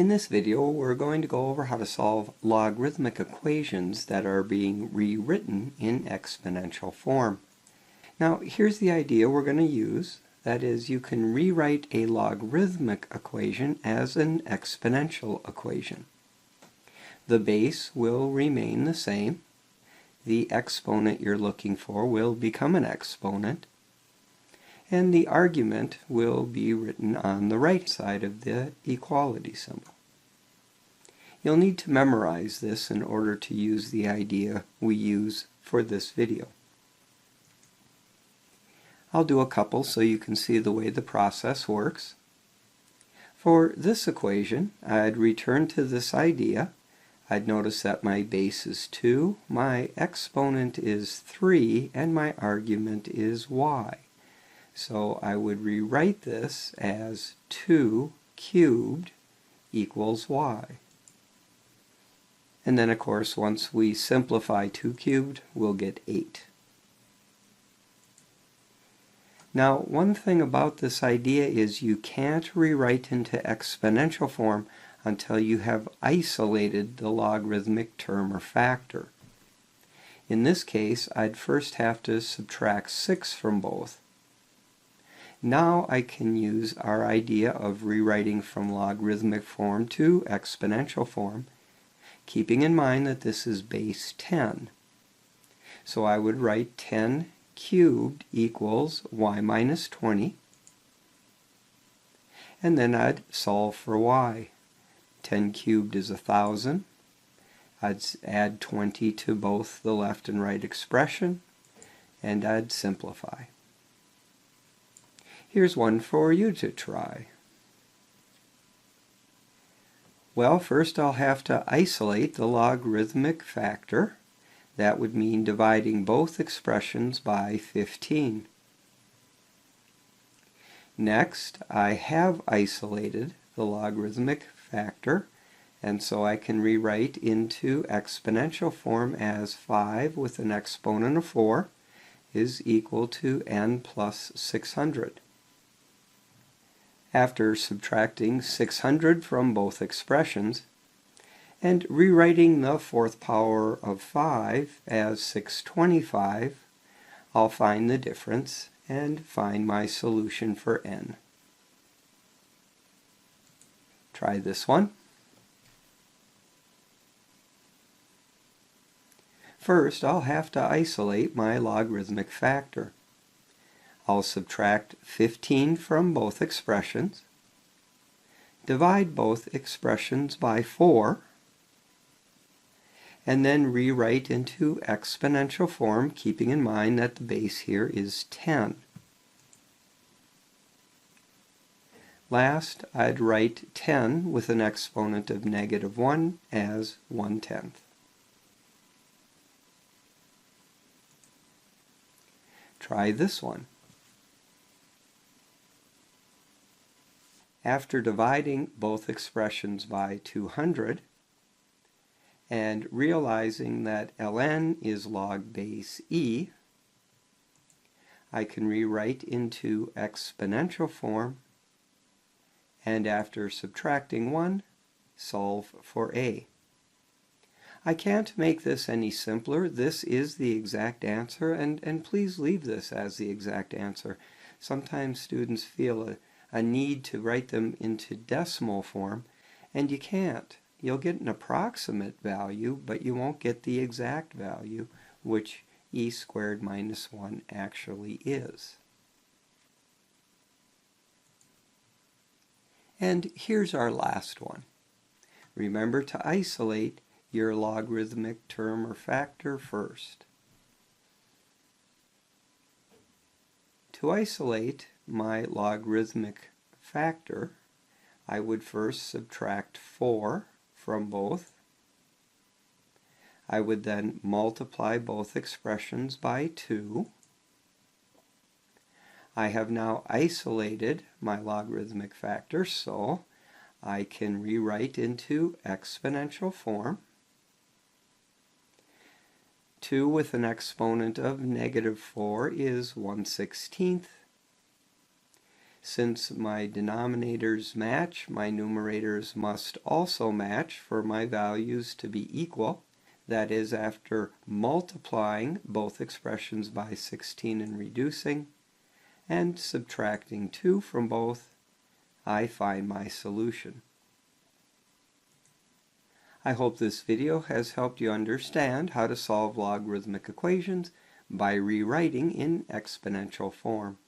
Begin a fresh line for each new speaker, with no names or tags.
In this video, we're going to go over how to solve logarithmic equations that are being rewritten in exponential form. Now, here's the idea we're going to use. That is, you can rewrite a logarithmic equation as an exponential equation. The base will remain the same. The exponent you're looking for will become an exponent. And the argument will be written on the right side of the equality symbol. You'll need to memorize this in order to use the idea we use for this video. I'll do a couple so you can see the way the process works. For this equation, I'd return to this idea. I'd notice that my base is 2, my exponent is 3, and my argument is y. So I would rewrite this as 2 cubed equals y. And then, of course, once we simplify 2 cubed, we'll get 8. Now, one thing about this idea is you can't rewrite into exponential form until you have isolated the logarithmic term or factor. In this case, I'd first have to subtract 6 from both. Now I can use our idea of rewriting from logarithmic form to exponential form, keeping in mind that this is base 10. So I would write 10 cubed equals y minus 20, and then I'd solve for y. 10 cubed is 1,000. I'd add 20 to both the left and right expression, and I'd simplify. Here's one for you to try. Well, first I'll have to isolate the logarithmic factor. That would mean dividing both expressions by 15. Next, I have isolated the logarithmic factor, and so I can rewrite into exponential form as 5 with an exponent of 4 is equal to n plus 600. After subtracting 600 from both expressions and rewriting the fourth power of 5 as 625, I'll find the difference and find my solution for n. Try this one. First, I'll have to isolate my logarithmic factor. I'll subtract 15 from both expressions, divide both expressions by 4, and then rewrite into exponential form, keeping in mind that the base here is 10. Last, I'd write 10 with an exponent of negative 1 as 1/10. Try this one. After dividing both expressions by 200 and realizing that ln is log base e, I can rewrite into exponential form, and after subtracting 1, solve for a. I can't make this any simpler. This is the exact answer, and please leave this as the exact answer. Sometimes students feel a need to write them into decimal form, and you can't. You'll get an approximate value, but you won't get the exact value, which e squared minus 1 actually is. And here's our last one. Remember to isolate your logarithmic term or factor first. To isolate my logarithmic factor, I would first subtract 4 from both. I would then multiply both expressions by 2. I have now isolated my logarithmic factor, so I can rewrite into exponential form. 2 with an exponent of negative 4 is 1/16. Since my denominators match, my numerators must also match for my values to be equal. That is, after multiplying both expressions by 16 and reducing, and subtracting 2 from both, I find my solution. I hope this video has helped you understand how to solve logarithmic equations by rewriting in exponential form.